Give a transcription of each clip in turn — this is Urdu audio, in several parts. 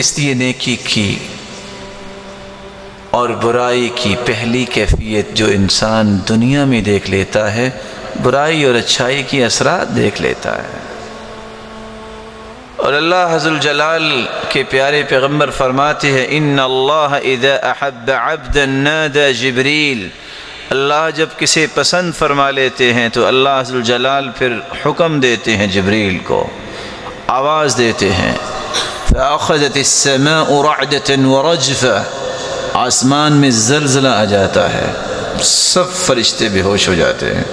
اس لیے نیکی کی اور برائی کی پہلی کیفیت جو انسان دنیا میں دیکھ لیتا ہے، برائی اور اچھائی کی اثرات دیکھ لیتا ہے۔ اور اللہ عز الجلال کے پیارے پیغمبر فرماتے ہیں ان اللہ اذا احب عبدا نادى جبریل، اللہ جب کسی پسند فرما لیتے ہیں تو اللہ عز الجلال پھر حکم دیتے ہیں جبریل کو، آواز دیتے ہیں فأخذت السماء رعدة ورجفة، آسمان میں زلزلہ آ جاتا ہے، سب فرشتے بے ہوش ہو جاتے ہیں،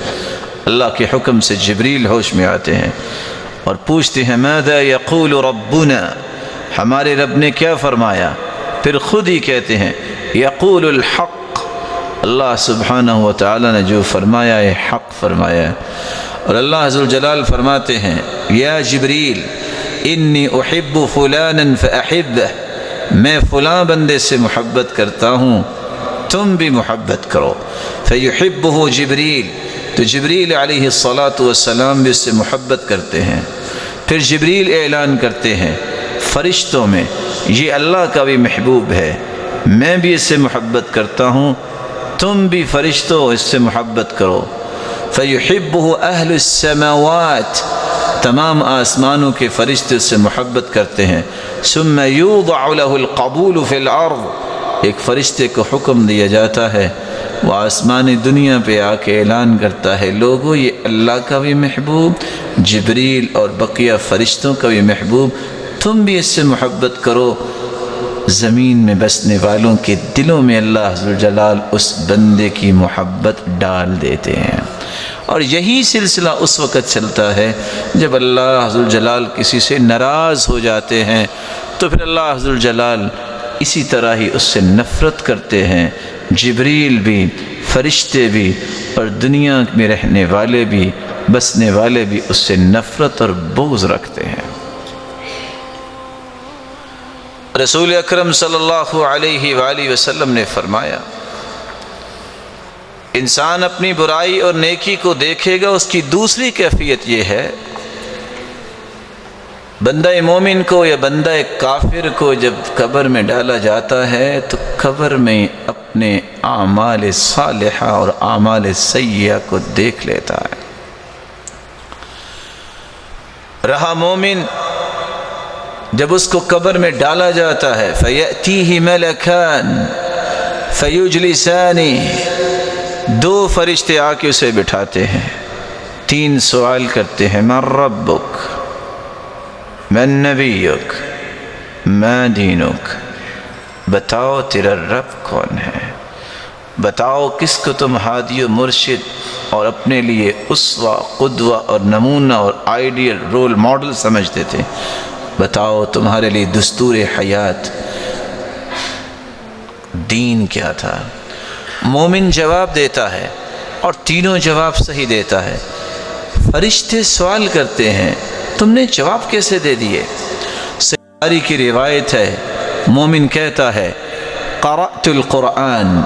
اللہ کے حکم سے جبریل ہوش میں آتے ہیں اور پوچھتے ہیں ماذا یقول ربنا، ہمارے رب نے کیا فرمایا؟ پھر خود ہی کہتے ہیں یقول الحق، اللہ سبحانہ و تعالی نے جو فرمایا ہے حق فرمایا ہے۔ اور اللہ عز الجلال فرماتے ہیں یا جبریل انی احب فلانا فاحبہ، میں فلاں بندے سے محبت کرتا ہوں تم بھی محبت کرو، فیحبہ جبریل، تو جبریل علیہ الصلاۃ والسلام بھی اس سے محبت کرتے ہیں۔ پھر جبریل اعلان کرتے ہیں فرشتوں میں یہ اللہ کا بھی محبوب ہے، میں بھی اس سے محبت کرتا ہوں، تم بھی فرشتوں اس سے محبت کرو، فیحبہ اہل السماوات، تمام آسمانوں کے فرشتے اس سے محبت کرتے ہیں۔ ثم یوضع له القبول فی الارض، ایک فرشتے کو حکم دیا جاتا ہے، وہ آسمانی دنیا پہ آ کے اعلان کرتا ہے لوگوں یہ اللہ کا بھی محبوب، جبریل اور بقیہ فرشتوں کا بھی محبوب، تم بھی اس سے محبت کرو۔ زمین میں بسنے والوں کے دلوں میں اللہ عز وجل اس بندے کی محبت ڈال دیتے ہیں۔ اور یہی سلسلہ اس وقت چلتا ہے جب اللہ عز وجل کسی سے ناراض ہو جاتے ہیں تو پھر اللہ عز وجل اسی طرح ہی اس سے نفرت کرتے ہیں، جبریل بھی، فرشتے بھی، اور دنیا میں رہنے والے بھی، بسنے والے بھی اس سے نفرت اور بغض رکھتے ہیں۔ رسول اکرم صلی اللہ علیہ وآلہ وسلم نے فرمایا انسان اپنی برائی اور نیکی کو دیکھے گا، اس کی دوسری کیفیت یہ ہے بندہ مومن کو یا بندہ کافر کو جب قبر میں ڈالا جاتا ہے تو قبر میں اپنے اعمال صالحہ اور اعمال سیئہ کو دیکھ لیتا ہے۔ رہا مومن جب اس کو قبر میں ڈالا جاتا ہے فَيَأْتِيهِ مَلَكَانِ فَيُجْلِسَانِ، دو فرشتے آ کے اسے بٹھاتے ہیں، تین سوال کرتے ہیں مَن رَبُّكَ مَن نَبِيُّكَ مَا دِينُكَ، بتاؤ تیرا رب کون ہے، بتاؤ کس کو تم ہادی و مرشد اور اپنے لیے اسوہ، قدوہ اور نمونہ اور آئیڈیل رول ماڈل سمجھتے تھے، بتاؤ تمہارے لیے دستور حیات دین کیا تھا۔ مومن جواب دیتا ہے اور تینوں جواب صحیح دیتا ہے۔ فرشتے سوال کرتے ہیں تم نے جواب کیسے دے دیے؟ بخاری کی روایت ہے مومن کہتا ہے قرأت القرآن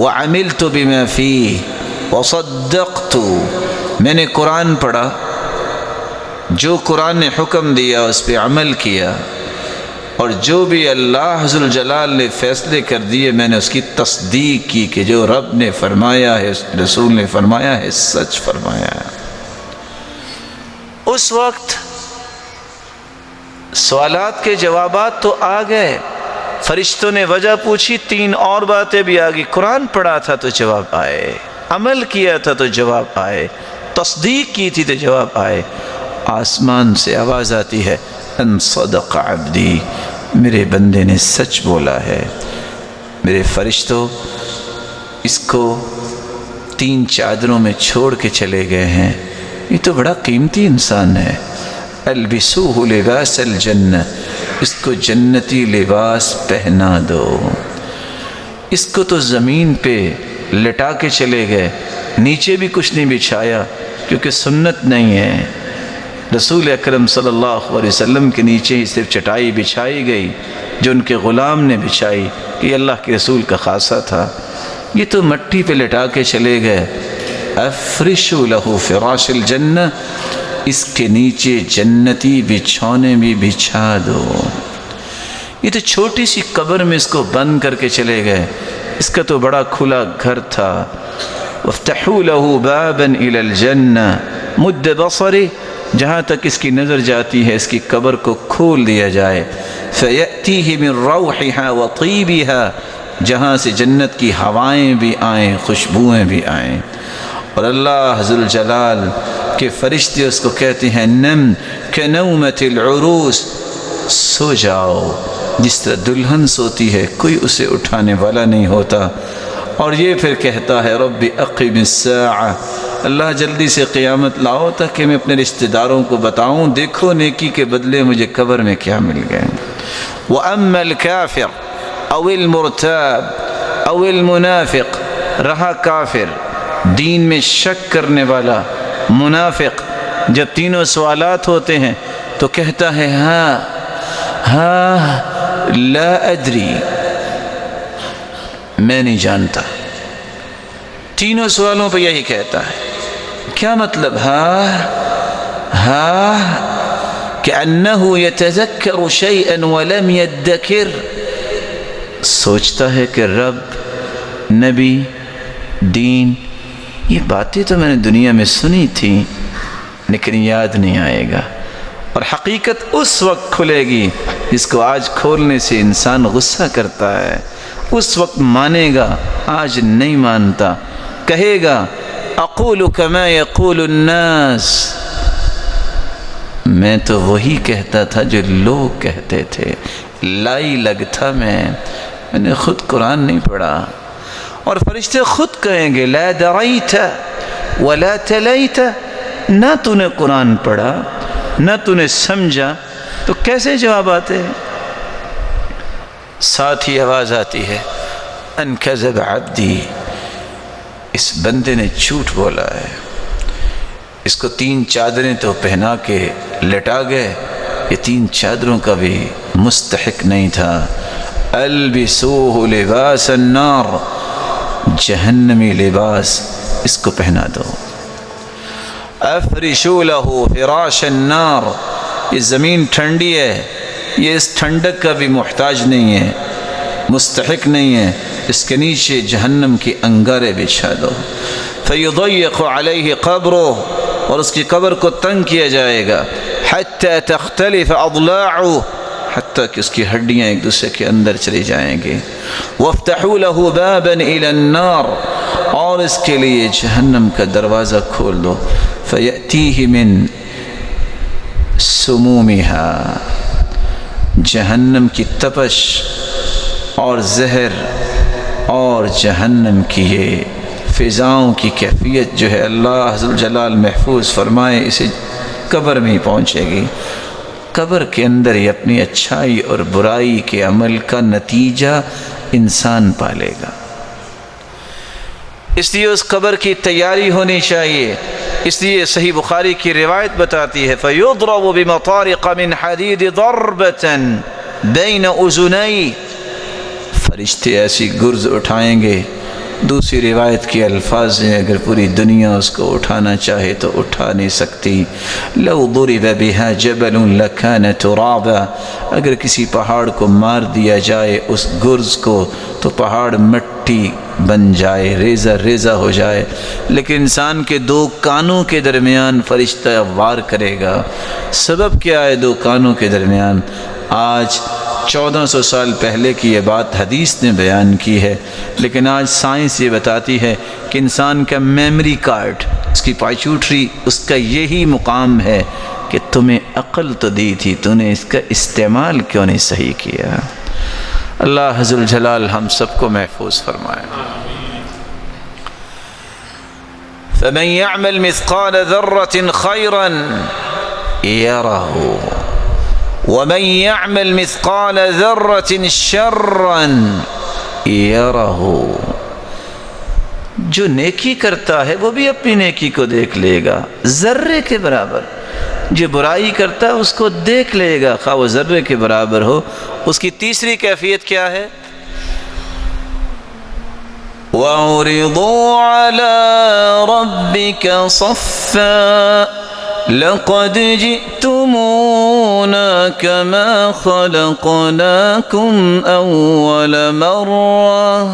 وعملت بما فیہ وصدقت، میں نے قرآن پڑھا، جو قرآن نے حکم دیا اس پہ عمل کیا، اور جو بھی اللہ عز وجل نے فیصلے کر دیے میں نے اس کی تصدیق کی کہ جو رب نے فرمایا ہے، رسول نے فرمایا ہے، سچ فرمایا ہے۔ اس وقت سوالات کے جوابات تو آ گئے، فرشتوں نے وجہ پوچھی، تین اور باتیں بھی آ گئی، قرآن پڑھا تھا تو جواب آئے، عمل کیا تھا تو جواب آئے، تصدیق کی تھی تو جواب آئے۔ آسمان سے آواز آتی ہے ان صدق عبدی، میرے بندے نے سچ بولا ہے۔ میرے فرشتوں اس کو تین چادروں میں چھوڑ کے چلے گئے ہیں، یہ تو بڑا قیمتی انسان ہے، البسوہ لباس الجنہ، اس کو جنتی لباس پہنا دو۔ اس کو تو زمین پہ لٹا کے چلے گئے، نیچے بھی کچھ نہیں بچھایا کیونکہ سنت نہیں ہے، رسول اکرم صلی اللہ علیہ وسلم کے نیچے ہی صرف چٹائی بچھائی گئی جو ان کے غلام نے بچھائی، یہ اللہ کے رسول کا خاصہ تھا۔ یہ تو مٹی پہ لٹا کے چلے گئے، افرشوا لہ فراش الجنہ، اس کے نیچے جنتی بچھونے بھی بچھا دو۔ یہ تو چھوٹی سی قبر میں اس کو بند کر کے چلے گئے، اس کا تو بڑا کھلا گھر تھا۔ وَافْتَحُوا لَهُ بَابًا إِلَى الْجَنَّةِ مُدَّ بَصَرِهِ، جہاں تک اس کی نظر جاتی ہے اس کی قبر کو کھول دیا جائے۔ فَيَأْتِيهِ مِن رَوْحِهَا وَطِيبِهَا، جہاں سے جنت کی ہوائیں بھی آئیں، خوشبوئیں بھی آئیں۔ اور اللہ ذوالجلال کے فرشتے اس کو کہتے ہیں نم كَنَوْمَةِ الْعُرُوس، سو جاؤ جس طرح دلہن سوتی ہے، کوئی اسے اٹھانے والا نہیں ہوتا۔ اور یہ پھر کہتا ہے رب اقم الساعہ، اللہ جلدی سے قیامت لاؤ تاکہ میں اپنے رشتہ داروں کو بتاؤں، دیکھو نیکی کے بدلے مجھے قبر میں کیا مل گئے۔ وَأَمَّا الْكَافِرُ أَوْ الْمُرْتَابُ أَوْ الْمُنَافِقُ، رہا کافر، دین میں شک کرنے والا، منافق، جب تینوں سوالات ہوتے ہیں تو کہتا ہے ہاں لا ادری، میں نہیں جانتا۔ تینوں سوالوں پہ یہی کہتا ہے۔ کیا مطلب ہاں كأنه يتذكر شيئا ولم يدكر، سوچتا ہے کہ رب، نبی، دین، یہ باتیں تو میں نے دنیا میں سنی تھی لیکن یاد نہیں آئے گا، اور حقیقت اس وقت کھلے گی جس کو آج کھولنے سے انسان غصہ کرتا ہے، اس وقت مانے گا، آج نہیں مانتا، کہے گا اقول کما یقول الناس، میں تو وہی کہتا تھا جو لوگ کہتے تھے، لائی لگ تھا میں نے خود قرآن نہیں پڑھا۔ اور فرشتے خود کہیں گے لا دریت ولا تلیت، نہ تو نے قرآن پڑھا نہ تو نے سمجھا، تو کیسے جواب آتے ہیں؟ ساتھ ہی آواز آتی ہے ان کذب عبدی، اس بندے نے جھوٹ بولا ہے۔ اس کو 3 چادریں تو پہنا کے لٹا گئے، یہ 3 چادروں کا بھی مستحق نہیں تھا۔ البسوہ لباس النار، جہنمی لباس اس کو پہنا دو۔ افرشوا لہ فراش النار، یہ زمین ٹھنڈی ہے، یہ اس ٹھنڈک کا بھی محتاج نہیں ہے، مستحق نہیں ہے، اس کے نیچے جہنم کی انگارے بچھا دو۔ فیضیق علیہ قبرہ، اور اس کی قبر کو تنگ کیا جائے گا، حتی تختلف اضلاعہ، حتیٰ کہ اس کی ہڈیاں ایک دوسرے کے اندر چلی جائیں گی۔ وافتحوا لہ بابا الی النار، اور اس کے لیے جہنم کا دروازہ کھول دو۔ فیأتیہ من سمومہا، جہنم کی تپش اور زہر اور جہنم کی یہ فضاؤں کی کیفیت جو ہے اللہ ذوالجلال محفوظ فرمائے، اسے قبر میں ہی پہنچے گی۔ قبر کے اندر ہی اپنی اچھائی اور برائی کے عمل کا نتیجہ انسان پالے گا۔ اس لیے اس قبر کی تیاری ہونی چاہیے۔ اس لیے صحیح بخاری کی روایت بتاتی ہے فَيُضْرَبُ بِمَطَارِقَ مِنْ حَدِيدِ ضَرْبَةً بَيْنَ أُذُنَيْهِ، فرشتے ایسی گرز اٹھائیں گے، دوسری روایت کے الفاظ ہیں اگر پوری دنیا اس کو اٹھانا چاہے تو اٹھا نہیں سکتی۔ لَوْ ضُرِبَ بِهَا جَبَلٌ لَكَانَ تُرَابًا، اگر کسی پہاڑ کو مار دیا جائے اس گرز کو تو پہاڑ مٹی بن جائے، ریزہ ریزہ ہو جائے، لیکن انسان کے 2 کانوں کے درمیان فرشتہ وار کرے گا۔ سبب کیا ہے 2 کانوں کے درمیان؟ آج 1400 سال پہلے کی یہ بات حدیث نے بیان کی ہے، لیکن آج سائنس یہ بتاتی ہے کہ انسان کا میموری کارڈ، اس کی پائچوٹری، اس کا یہی مقام ہے کہ تمہیں عقل تو دی تھی، تو نے اس کا استعمال کیوں نہیں صحیح کیا؟ اللہ ذوالجلال ہم سب کو محفوظ فرمائے۔ فَمَن يَعْمَلْ مِثْقَالَ ذَرَّةٍ خَيْرًا يَرَهُ وَمَن يَعْمَلْ مِثْقَالَ ذَرَّةٍ شَرًّا يَرَهُ، جو نیکی کرتا ہے وہ بھی اپنی نیکی کو دیکھ لے گا ذرے کے برابر، جو برائی کرتا ہے اس کو دیکھ لے گا خواہ وہ ذرے کے برابر ہو۔ اس کی تیسری کیفیت کیا ہے؟ وَعُرِضُوا عَلَىٰ رَبِّكَ صَفًّا لَقَدْ جِئْتُمُونَا ترجعون كما خلقناكم أول مرة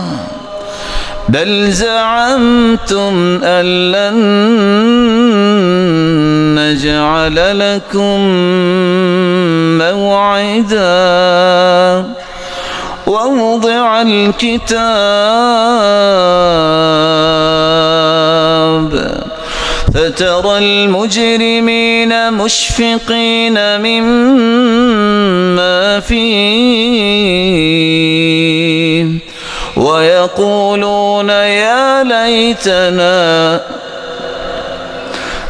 بل زعمتم أن لن نجعل لكم موعدا ووضع الكتاب فترى المجرمين مشفقين مما فيه ويقولون يا ليتنا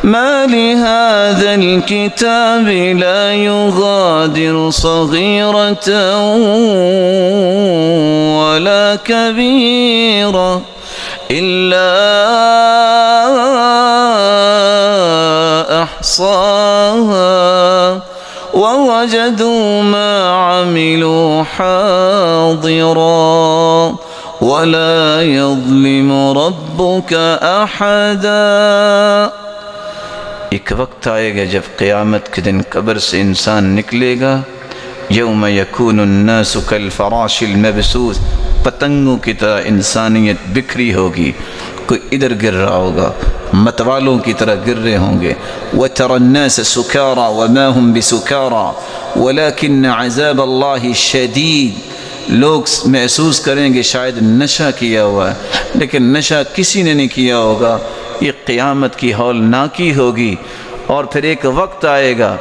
ما لهذا الكتاب لا يغادر صغيرة ولا كبيرة إلا أحصاها ووجدوا ما عملوا حاضرا ولا يظلم ربك أحدا. ایک وقت آئے گا جب قیامت کے دن قبر سے انسان نکلے گا، یوم یکون الناس کالفراش المبثوث، پتنگوں کی طرح انسانیت بکھری ہوگی، کوئی ادھر گر رہا ہوگا، متوالوں کی طرح گر رہے ہوں گے. وَتَرَى النَّاسَ سُكَارَى وَمَا هُمْ بِسُكَارَى وَلَكِنَّ عَذَابَ اللَّهِ شَدِيدٌ. لوگ محسوس کریں گے شاید نشہ کیا ہوا ہے، لیکن نشہ کسی نے نہیں کیا ہوگا. یہ قیامت کی ہولناکی ہوگی. اور پھر ایک وقت آئے گا،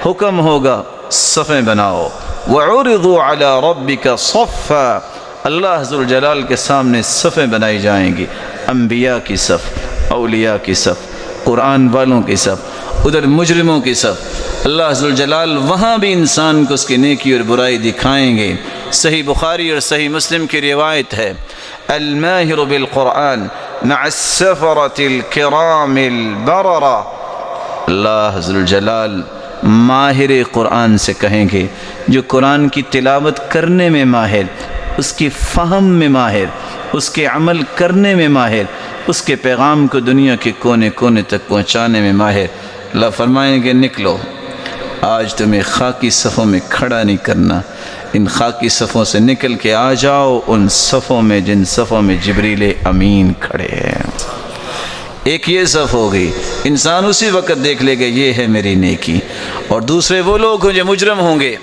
حکم ہوگا صفیں بناؤ. وَعُرِضُوا عَلَى رَبِّكَ صَفًّا، اللہ ذوالجلال کے سامنے صفیں بنائی جائیں گی. انبیاء کی صف، اولیاء کی صف، قرآن والوں کی صف، ادھر مجرموں کی صف. اللہ ذوالجلال وہاں بھی انسان کو اس کی نیکی اور برائی دکھائیں گے. صحیح بخاری اور صحیح مسلم کی روایت ہے، الماہر بالقرآن مع السفرة الكرام البررہ. اللہ ذوالجلال ماہر قرآن سے کہیں گے جو قرآن کی تلاوت کرنے میں ماہر، اس کی فہم میں ماہر، اس کے عمل کرنے میں ماہر، اس کے پیغام کو دنیا کے کونے کونے تک پہنچانے میں ماہر. اللہ فرمائیں گے نکلو، آج تمہیں خاکی صفوں میں کھڑا نہیں کرنا، ان خاکی صفوں سے نکل کے آ جاؤ ان صفوں میں جن صفوں میں جبریل امین کھڑے ہیں. ایک یہ صف ہوگی، انسان اسی وقت دیکھ لے گا یہ ہے میری نیکی. اور دوسرے وہ لوگ ہوں جو مجرم ہوں گے.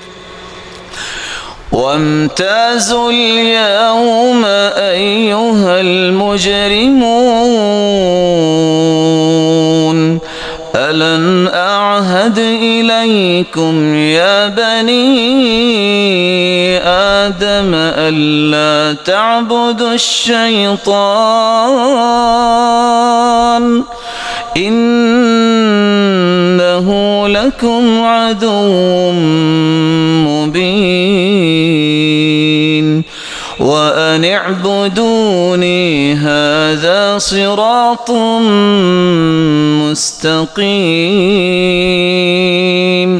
وَامْتَازُوا الْيَوْمَ أَيُّهَا الْمُجْرِمُونَ أَلَمْ أَعْهَدْ إِلَيْكُمْ يَا بَنِي آدَمَ أَلَّا تَعْبُدُوا الشَّيْطَانَ إِنَّهُ لَكُمْ عَدُوٌّ مُّبِينٌ وَأَنِ اعْبُدُونِي هَذَا صِرَاطٌ مستقیم.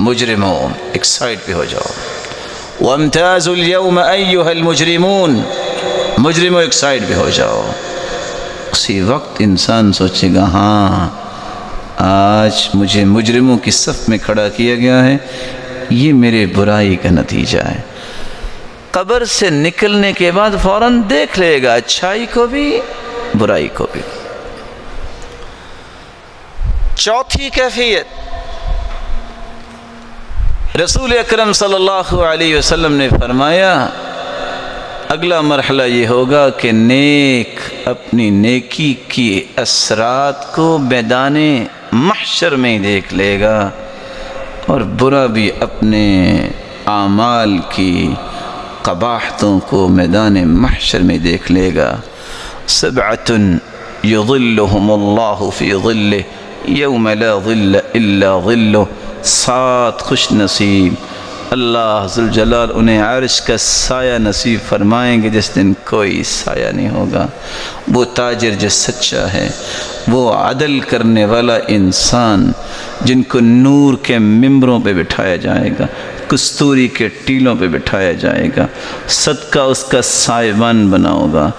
مجرمون ایک سائڈ پہ ہو جاؤ. وامتازوا اليوم ایھا المجرمون، مجرموں ایک سائڈ پہ ہو جاؤ. اسی وقت انسان سوچے گا ہاں آج مجھے مجرموں کی صف میں کھڑا کیا گیا ہے، یہ میرے برائی کا نتیجہ ہے. قبر سے نکلنے کے بعد فوراً دیکھ لے گا اچھائی کو بھی برائی کو بھی. چوتھی کیفیت، رسول اکرم صلی اللہ علیہ وسلم نے فرمایا اگلا مرحلہ یہ ہوگا کہ نیک اپنی نیکی کی اثرات کو میدان محشر میں دیکھ لے گا، اور برا بھی اپنے اعمال کی قباحتوں کو میدان محشر میں دیکھ لے گا. سبعۃ یظلہم اللہ فی ظلہ یوم لا ظل الا ظلہ. 7 خوش نصیب اللہ ذوالجلال انہیں عرش کا سایہ نصیب فرمائیں گے جس دن کوئی سایہ نہیں ہوگا. وہ تاجر جو سچا ہے، وہ عدل کرنے والا انسان جن کو نور کے ممبروں پہ بٹھایا جائے گا، کستوری کے ٹیلوں پہ بٹھایا جائے گا، صدقہ اس کا سائبان بنا ہوگا۔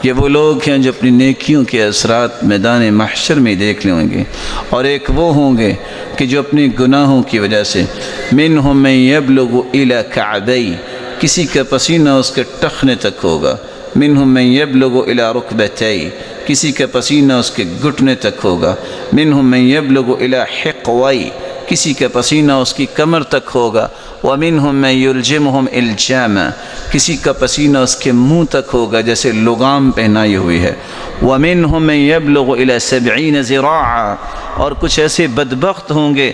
یہ وہ لوگ ہیں جو اپنی نیکیوں کے اثرات میدان محشر میں دیکھ لیں گے، اور ایک وہ ہوں گے کہ جو اپنے گناہوں کی وجہ سے منہم من یبلغ الی کعبی، کسی کا پسینہ اس کے ٹخنے تک ہوگا، منہم من یبلغ الی رکبتی، کسی کا پسینہ اس کے گھٹنے تک ہوگا، منہم من یبلغ الی حقوی، کسی کا پسینہ اس کی کمر تک ہوگا، ومنہم من یلجمہم الجاما، کسی کا پسینہ اس کے منہ تک ہوگا جیسے لگام پہنائی ہوئی ہے، ومنہم من یبلغ الی 70 ذراعا، اور کچھ ایسے بدبخت ہوں گے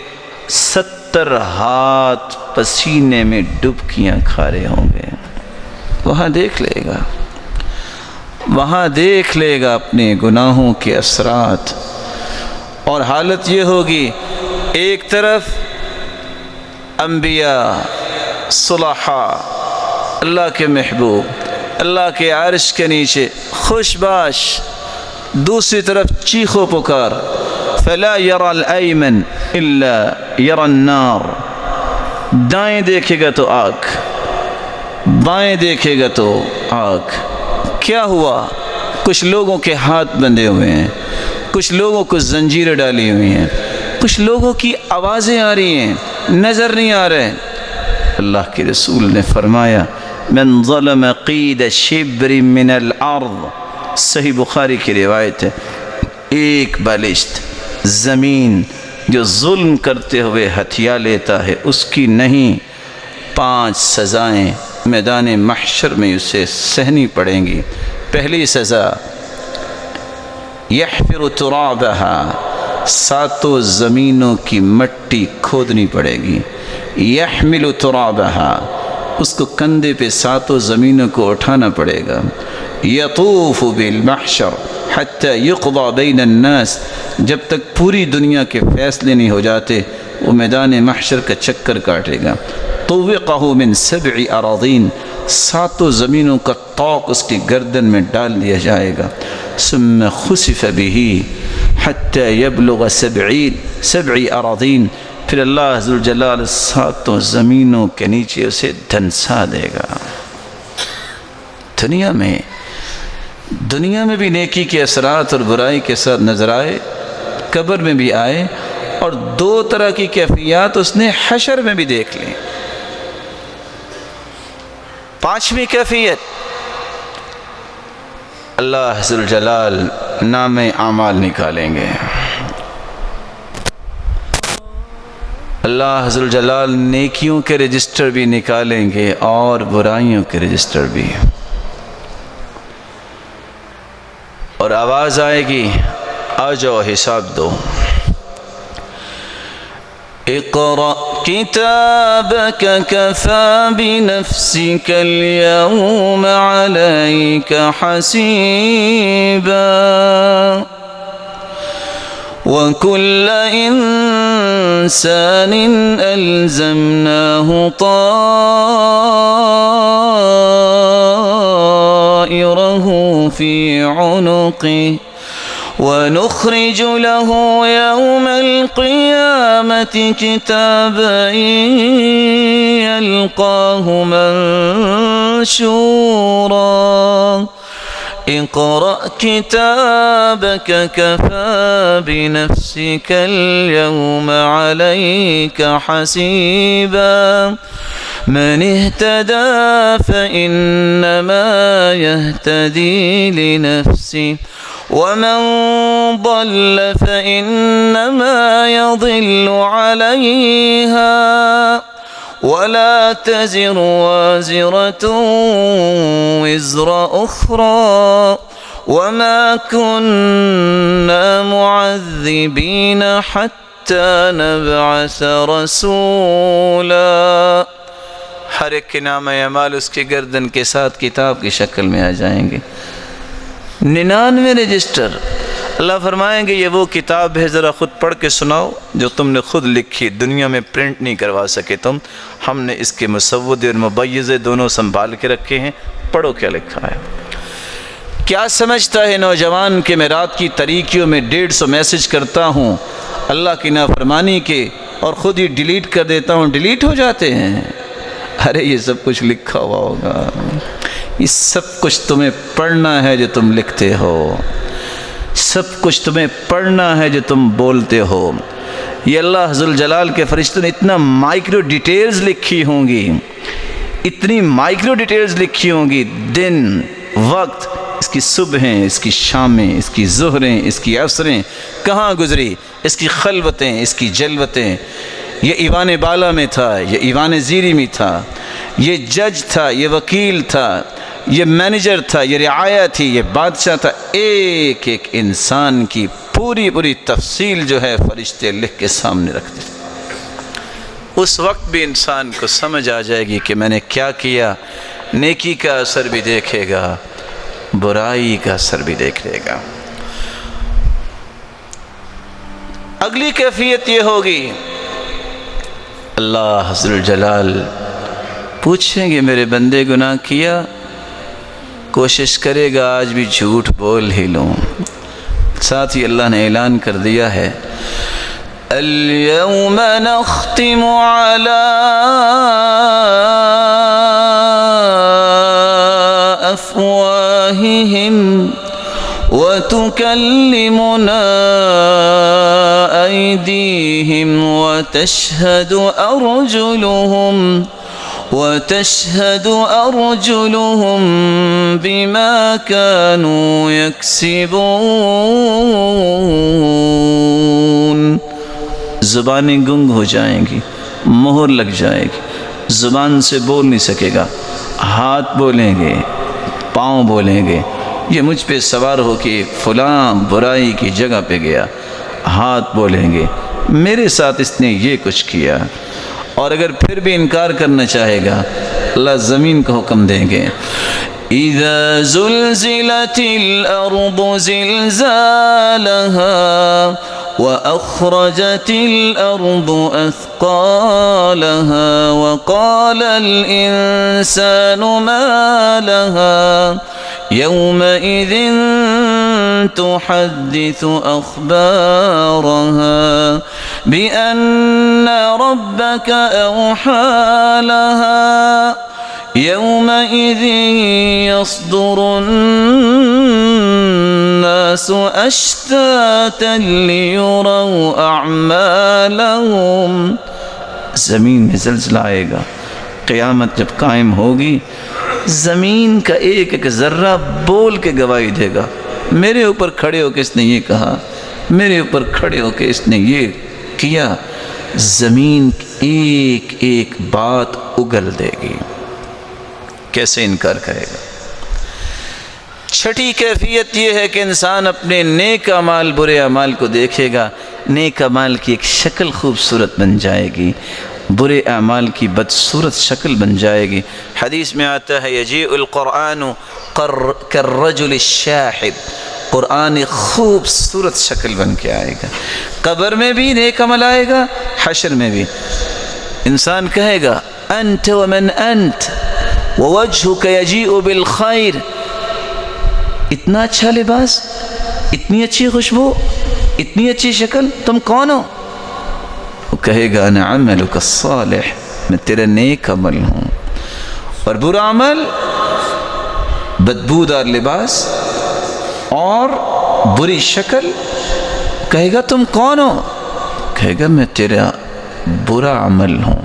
70 ہاتھ پسینے میں ڈبکیاں کھا رہے ہوں گے۔ وہاں دیکھ لے گا، وہاں دیکھ لے گا اپنے گناہوں کے اثرات، اور حالت یہ ہوگی ایک طرف انبیاء، صلحاء، اللہ کے محبوب، اللہ کے عرش کے نیچے خوش باش، دوسری طرف چیخ و پکار، فلا یری الایمن الا یری النار، دائیں دیکھے گا تو آگ، بائیں دیکھے گا تو آگ۔ کیا ہوا؟ کچھ لوگوں کے ہاتھ بندھے ہوئے ہیں، کچھ لوگوں کو زنجیریں ڈالی ہوئی ہیں، کچھ لوگوں کی آوازیں آ رہی ہیں، نظر نہیں آ رہے۔ اللہ کے رسول نے فرمایا من ظلم قید شبر من الارض، صحیح بخاری کی روایت ہے، ایک بالشت زمین جو ظلم کرتے ہوئے ہتھیا لیتا ہے اس کی نہیں، 5 سزائیں میدان محشر میں اسے سہنی پڑیں گی۔ پہلی سزا یحفر ترابہا، 7 زمینوں کی مٹی کھودنی پڑے گی، یحمل ترابہا، اس کو کندھے پہ 7 زمینوں کو اٹھانا پڑے گا، یطوف بالمحشر حتی یقضى بین الناس، جب تک پوری دنیا کے فیصلے نہیں ہو جاتے وہ میدان محشر کا چکر کاٹے گا۔ طوقہ من 7 اراضین، 7 زمینوں کا طوق اس کی گردن میں ڈال دیا جائے گا، ثم خسف به حتی یبلغ 7 اراضین، پھر اللہ عز و جلال 7 زمینوں کے نیچے اسے دھنسا دے گا۔ دنیا میں بھی نیکی کے اثرات اور برائی کے ساتھ نظر آئے، قبر میں بھی آئے، اور 2 طرح کی کیفیات اس نے حشر میں بھی دیکھ لیں۔ 5ویں کیفیت، اللہ عز و جلال نام اعمال نکالیں گے، اللہ عز و جلال نیکیوں کے رجسٹر بھی نکالیں گے اور برائیوں کے رجسٹر بھی، اور آواز آئے گی آ جاؤ حساب دو۔ اقرأ کتابک کفی بنفسک اليوم علیک حسیبا وکل انسان الزمناه طائره في عنقه ونخرج له يوم القيامة كتابا يلقاه منشورا اقرأ كتابك كفى بنفسك اليوم عليك حسيبا من اهتدى فإنما يهتدي لنفسه ومن ضل فإنما يضل عليها ولا تزر وازرة وزر أخرى وما كنا معذبين حتى نبعث رسولا۔ ہر ایک کے نام اعمال اس کی گردن کے ساتھ کتاب کی شکل میں آ جائیں گے، 99 رجسٹر۔ اللہ فرمائیں گے یہ وہ کتاب ہے، ذرا خود پڑھ کے سناؤ جو تم نے خود لکھی، دنیا میں پرنٹ نہیں کروا سکے تم، ہم نے اس کے مسودے اور مبیضے دونوں سنبھال کے رکھے ہیں، پڑھو کیا لکھا ہے۔ کیا سمجھتا ہے نوجوان کہ میں رات کی تاریکیوں میں 150 میسج کرتا ہوں، اللہ کی نافرمانی کے اور خود ہی ڈیلیٹ کر دیتا ہوں، ڈیلیٹ ہو جاتے ہیں۔ ارے یہ سب کچھ لکھا ہوا ہوگا، یہ سب کچھ تمہیں پڑھنا ہے جو تم لکھتے ہو، سب کچھ تمہیں پڑھنا ہے جو تم بولتے ہو۔ یہ اللہ ذوالجلال کے فرشتوں نے اتنا مائکرو ڈیٹیلز لکھی ہوں گی، اتنی مائکرو ڈیٹیلز لکھی ہوں گی، دن، وقت، اس کی صبحیں، اس کی شامیں، اس کی ظہریں، اس کی عصریں کہاں گزری، اس کی خلوتیں، اس کی جلوتیں۔ یہ ایوان بالا میں تھا، یہ ایوان زیری میں تھا، یہ جج تھا، یہ وکیل تھا، یہ مینیجر تھا، یہ رعایا تھی، یہ بادشاہ تھا۔ ایک ایک انسان کی پوری تفصیل جو ہے فرشتے لکھ کے سامنے رکھتے۔ اس وقت بھی انسان کو سمجھ آ جائے گی کہ میں نے کیا کیا۔ نیکی کا اثر بھی دیکھے گا، برائی کا اثر بھی دیکھ لے گا۔ اگلی کیفیت یہ ہوگی، اللہ ذوالجلال پوچھیں گے میرے بندے گناہ کیا؟ کوشش کرے گا آج بھی جھوٹ بول ہی لوں۔ ساتھ ہی اللہ نے اعلان کر دیا ہے، اليوم نختم على افواههم وتكلمنا ايديهم وتشهد ارجلهم بما كانوا يكسبون۔ زبانیں گنگ ہو جائیں گی، مہر لگ جائے گی، زبان سے بول نہیں سکے گا، ہاتھ بولیں گے، پاؤں بولیں گے، یہ مجھ پہ سوار ہو کے فلاں برائی کی جگہ پہ گیا، ہاتھ بولیں گے میرے ساتھ اس نے یہ کچھ کیا۔ اور اگر پھر بھی انکار کرنا چاہے گا، اللہ زمین کا حکم دیں گے، اذا زلزلت الارض زلزالها وأخرجت الأرض أثقالها وقال الإنسان ما لها يومئذ تحدث أخبارها بأن ربك أوحى لها يومئذ يصدر الناس أشتاتا ليروا أعمالهم۔ زمین میں زلزلہ آئے گا، قیامت جب قائم ہوگی، زمین کا ایک ایک ذرہ بول کے گواہی دے گا، میرے اوپر کھڑے ہو کے اس نے یہ کہا، میرے اوپر کھڑے ہو کے اس نے یہ کیا۔ زمین ایک ایک بات اگل دے گی، کیسے انکار کرے گا؟ چھٹی کیفیت یہ ہے کہ انسان اپنے نیک اعمال برے اعمال کو دیکھے گا، نیک اعمال کی ایک شکل خوبصورت بن جائے گی، برے اعمال کی بدصورت شکل بن جائے گی۔ حدیث میں آتا ہے یجیء القرآن کالرجل الشاحب، قرآن ایک خوبصورت شکل بن کے آئے گا، قبر میں بھی نیک عمل آئے گا، حشر میں بھی۔ انسان کہے گا انت ومن انت ووجهك يجيء بالخير، اتنا اچھا لباس، اتنی اچھی خوشبو، اتنی اچھی شکل، تم کون ہو؟ وہ کہے گا انا عملک الصالح، میں تیرا نیک عمل ہوں۔ اور برا عمل، بدبودار لباس اور بری شکل، کہے گا تم کون ہو؟ کہے گا میں تیرا برا عمل ہوں۔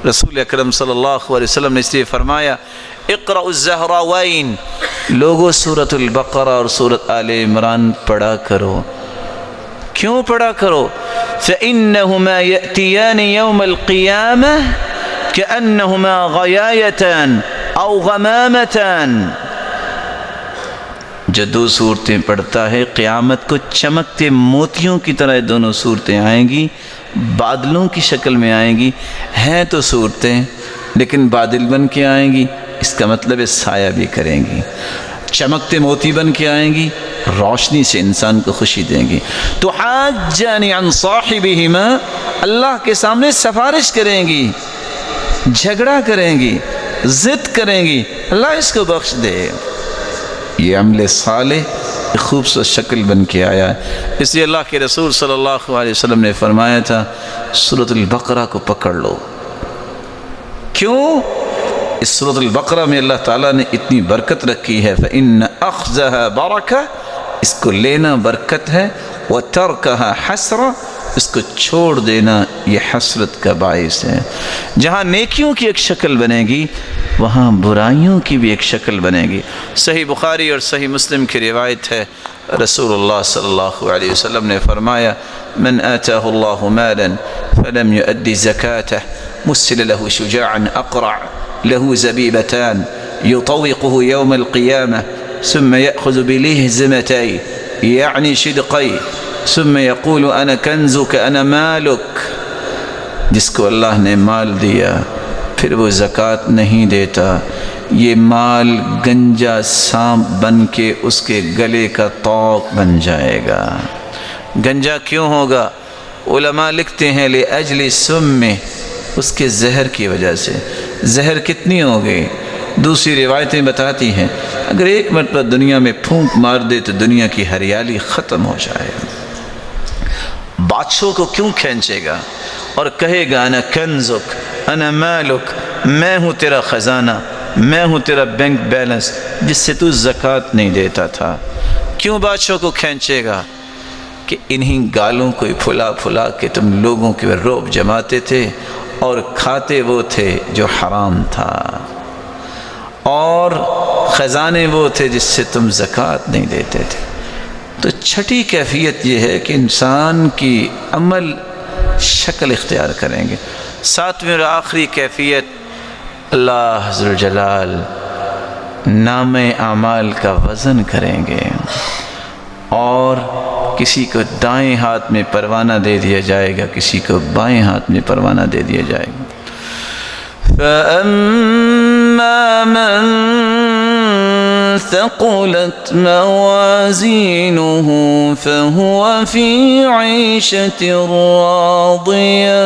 رسول اکرم صلی اللہ علیہ وسلم نے اس لیے فرمایا اقرأ الزہراوین، لوگو سورۃ البقرہ اور سورۃ آل عمران پڑھا کرو۔ کیوں پڑھا کرو؟ فإنہما یأتیان یوم القیامہ کأنہما غیایتان او غمامتان، جو دو صورتیں پڑھتا ہے قیامت کو چمکتے موتیوں کی طرح دونوں صورتیں آئیں گی، بادلوں کی شکل میں آئیں گی، ہیں تو صورتیں لیکن بادل بن کے آئیں گی، اس کا مطلب ہے سایہ بھی کریں گی، چمکتے موتی بن کے آئیں گی، روشنی سے انسان کو خوشی دیں گی۔ تحاجان عن صاحبہما، اللہ کے سامنے سفارش کریں گی، جھگڑا کریں گی، ضد کریں گی، اللہ اس کو بخش دے۔ یہ عمل صالح ایک خوبصورت شکل بن کے آیا ہے۔ اس لیے اللہ کے رسول صلی اللہ علیہ وسلم نے فرمایا تھا سورۃ البقرہ کو پکڑ لو۔ کیوں؟ اس سورۃ البقرہ میں اللہ تعالیٰ نے اتنی برکت رکھی ہے، فَإِنَّ أَخْذَهَا بَرَكَةٌ، اس کو لینا برکت ہے، وَتَرْكَهَا حَسْرَةٌ، اس کو چھوڑ دینا یہ حسرت کا باعث ہے۔ جہاں نیکیوں کی ایک شکل بنے گی وہاں برائیوں کی بھی ایک شکل بنے گی۔ صحیح بخاری اور صحیح مسلم کی روایت ہے، رسول اللہ صلی اللہ علیہ وسلم نے فرمایا من آتاہ اللہ مالا فلم يؤدي زکاته مثل له شجاعا اقرع له زبیبتان يطوقه يوم القيامة ثم يأخذ بلهزمتي يعني شدقي ثم يقول انا کنزک انا مالک۔ جس کو اللہ نے مال دیا پھر وہ زکوٰۃ نہیں دیتا، یہ مال گنجا سانپ بن کے اس کے گلے کا طوق بن جائے گا۔ گنجا کیوں ہوگا؟ علماء لکھتے ہیں لأجل سم، اس کے زہر کی وجہ سے۔ زہر کتنی ہو گئی؟ دوسری روایتیں بتاتی ہیں اگر ایک مرتبہ دنیا میں پھونک مار دے تو دنیا کی ہریالی ختم ہو جائے۔ بادشاہ کو کیوں کھینچے گا اور کہے گا انا کنزک انا مالک، میں ہوں تیرا خزانہ، میں ہوں تیرا بینک بیلنس جس سے تو زکوٰۃ نہیں دیتا تھا۔ کیوں بادشاہ کو کھینچے گا؟ کہ انہی گالوں کو پھلا پھلا کے تم لوگوں کے رعب جماتے تھے اور کھاتے وہ تھے جو حرام تھا، اور خزانے وہ تھے جس سے تم زکوٰۃ نہیں دیتے تھے۔ تو چھٹی کیفیت یہ ہے کہ انسان کی عمل شکل اختیار کریں گے۔ ساتویں اور آخری کیفیت، اللہ ذوالجلال نام اعمال کا وزن کریں گے اور کسی کو دائیں ہاتھ میں پروانہ دے دیا جائے گا، کسی کو بائیں ہاتھ میں پروانہ دے دیا جائے گا۔ فَأَمَّا مَن ثقلت موازينه فهو في عيشة راضية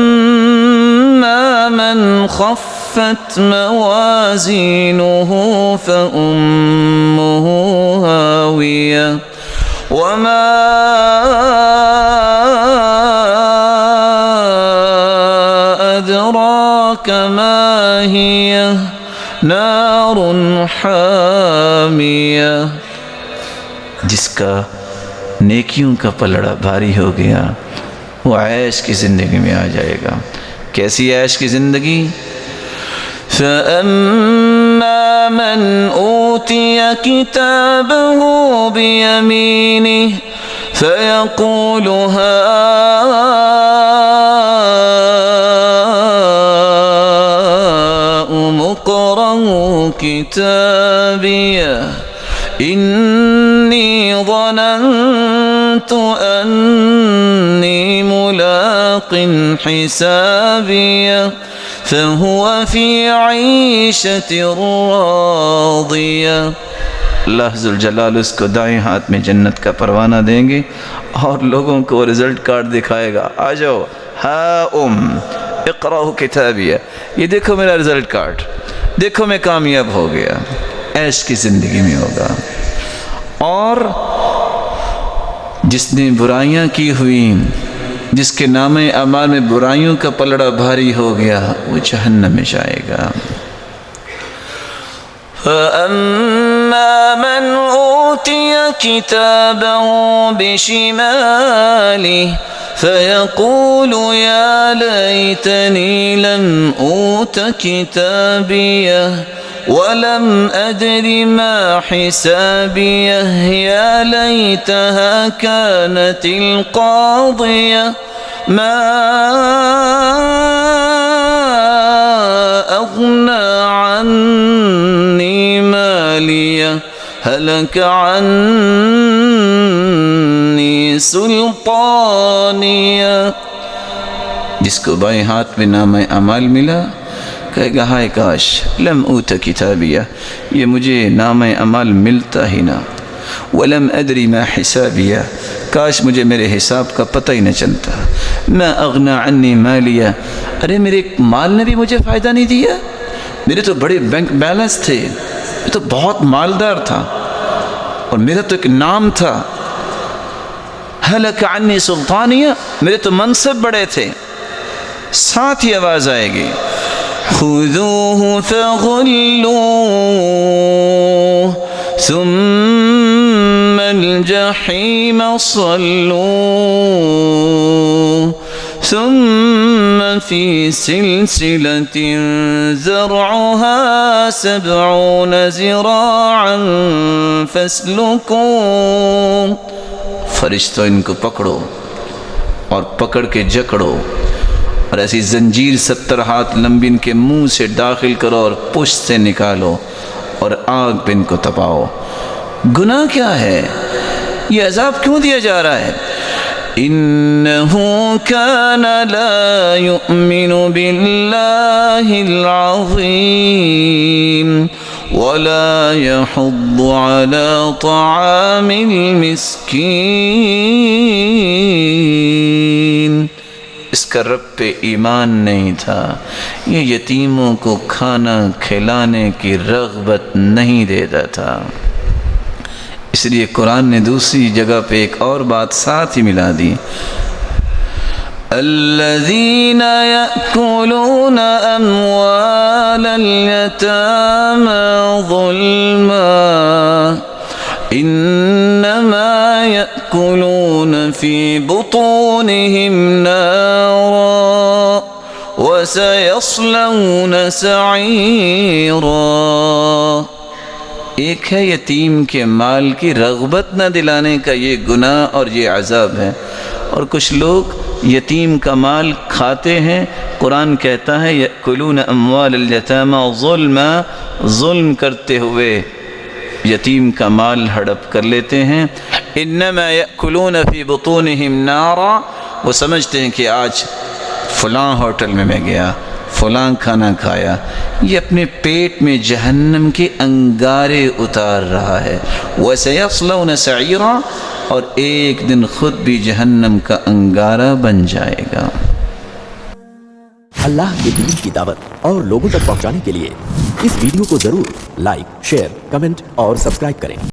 وأما من خفت موازينه فأمه هاوية وما أدراك ما هي نار حامیہ۔ جس کا نیکیوں کا پلڑا بھاری ہو گیا وہ عیش کی زندگی میں آ جائے گا۔ کیسی عیش کی زندگی؟ فَأَمَّا مَنْ أُوتِيَ كِتَابَهُ بِيَمِينِهِ فَيَقُولُ اقرءوا كتابيه إني ظننت أني ملاق حسابيه فهو في عيشة راضية۔ اللہ ذوالجلال اس کو دائیں ہاتھ میں جنت کا پروانہ دیں گے اور لوگوں کو رزلٹ کارڈ دکھائے گا، آ جاؤ ہا اقرأوا کتابیہ، یہ دیکھو میرا رزلٹ کارڈ، دیکھو میں کامیاب ہو گیا۔ عیش کی زندگی میں ہوگا۔ اور جس نے برائیاں کی ہوئی، جس کے نام اعمال میں برائیوں کا پلڑا بھاری ہو گیا، وہ جہنم میں جائے گا۔ فَأَمَّا مَنْ أُوتِيَ كِتَابَهُ بِشِمَالِهِ فَيَقُولُ يَا لَيْتَنِي لَمْ أُوتَ كِتَابِيَهْ وَلَمْ أَدْرِ مَا حِسَابِيَهْ يَا لَيْتَهَا كَانَتِ الْقَاضِيَةَ مَا أَغْنَى عَنِّي مَالِيَهْ هَلَكَ عَنِّي سُلْطَانِيَهْ۔ جس کو بائیں ہاتھ میں نام اعمال ملا کہے گا ہائے کاش لم اوت کتابیہ، یہ مجھے نام اعمال ملتا ہی نہ، ولم ادری ما حسابیہ، کاش مجھے میرے حساب کا پتہ ہی نہ چلتا، ما اغنى عنی مالیہ، ارے میرے مال نے بھی مجھے فائدہ نہیں دیا، میرے تو بڑے بینک بیلنس تھے، میں تو بہت مالدار تھا، اور میرا تو ایک نام تھا، ہلک عنی سلطانیہ، میرے تو منصب بڑے تھے. ساتھ ہی آواز آئے گی خذوہ فغلوہ ثم الجحیم صلوہ ثم فی سلسلة زرعها 70 ذراعا فاسلکوہ. فرشتوں ان کو پکڑو اور پکڑ کے جکڑو اور ایسی زنجیر 70 ہاتھ لمبی ان کے منہ سے داخل کرو اور پشت سے نکالو اور آگ پہ ان کو تپاؤ. گناہ کیا ہے؟ یہ عذاب کیوں دیا جا رہا ہے؟ انہ کان لا یؤمن باللہ العظیم ولا يحض على طعام المسکین. اس کا رب پہ ایمان نہیں تھا، یہ یتیموں کو کھانا کھلانے کی رغبت نہیں دیتا تھا. اس لیے قرآن نے دوسری جگہ پہ ایک اور بات ساتھ ہی ملا دی، الذین یأکلون اموال الیتامی ظلما انما یأکلون فی بطونہم نارا وسیصلون سعیرا. ایک ہے یتیم کے مال کی رغبت نہ دلانے کا یہ گناہ اور یہ عذاب ہے، اور کچھ لوگ یتیم کا مال کھاتے ہیں. قرآن کہتا ہے یأکلون اموال الیتامی ظلما، ظلم کرتے ہوئے یتیم کا مال ہڑپ کر لیتے ہیں. انما یأکلون فی بطونہم نارا، وہ سمجھتے ہیں کہ آج فلاں ہوٹل میں گیا، فلاں کھانا کھایا، یہ اپنے پیٹ میں جہنم کے انگارے اتار رہا ہے. وَسَيَصْلَوْنَ سَعِيرًا، اور ایک دن خود بھی جہنم کا انگارہ بن جائے گا. اللہ کے دین کی دعوت اور لوگوں تک پہنچانے کے لیے اس ویڈیو کو ضرور لائک، شیئر، کمنٹ اور سبسکرائب کریں.